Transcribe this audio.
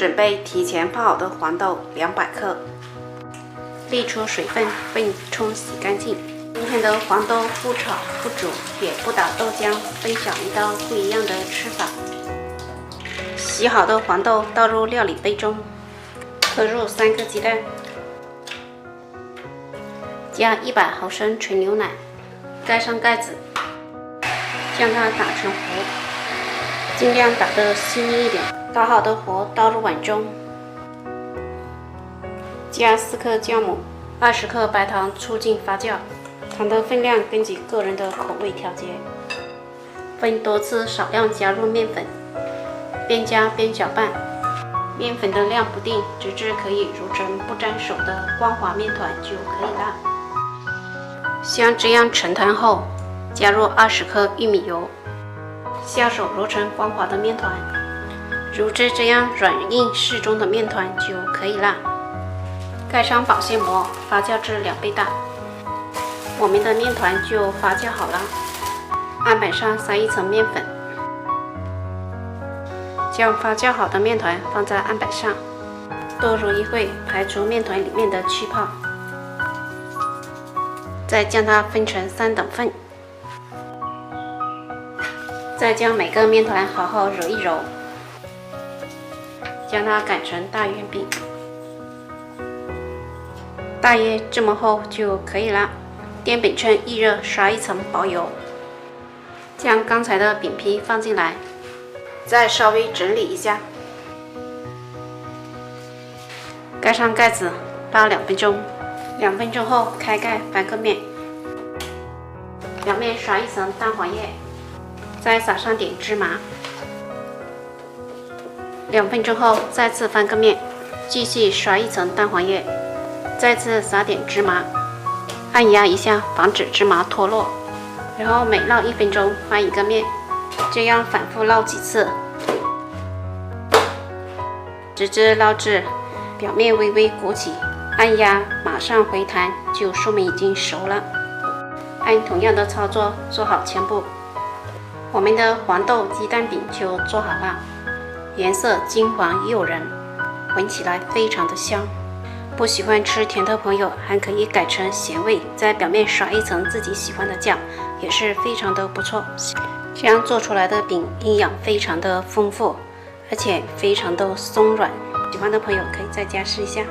准备提前泡好的黄豆200克，沥出水分并冲洗干净。今天的黄豆不炒不煮也不打豆浆，分享一道不一样的吃法。洗好的黄豆倒入料理杯中，投入3个鸡蛋，加100毫升纯牛奶，盖上盖子，将它打成糊，尽量打得细腻一点。打好的糊倒入碗中，加4克酵母，20克白糖促进发酵，糖的分量根据个人的口味调节。分多次少量加入面粉，边加边搅拌，面粉的量不定，直至可以揉成不沾手的光滑面团就可以了。像这样成团后，加入20克玉米油，下手揉成光滑的面团，揉至这样软硬适中的面团就可以了。盖上保鲜膜，发酵至2倍大，我们的面团就发酵好了。案板上撒一层面粉，将发酵好的面团放在案板上，多揉一会，排除面团里面的气泡。再将它分成3等份，再将每个面团好好揉一揉，将它擀成大圆饼，大约这么厚就可以了。电饼铛一热，刷一层薄油，将刚才的饼皮放进来，再稍微整理一下，盖上盖子，拉2分钟。2分钟后开盖翻个面，表面刷一层蛋黄液，再撒上点芝麻。2分钟后再次翻个面，继续刷一层蛋黄液，再次撒点芝麻，按压一下防止芝麻脱落，然后每烙1分钟翻一个面，这样反复烙几次，直至烙至表面微微鼓起，按压马上回弹，就说明已经熟了。按同样的操作做好全部，我们的黄豆鸡蛋饼就做好了，颜色金黄诱人，闻起来非常的香。不喜欢吃甜的朋友还可以改成咸味，在表面刷一层自己喜欢的酱，也是非常的不错。这样做出来的饼营养非常的丰富，而且非常的松软，喜欢的朋友可以在家试一下。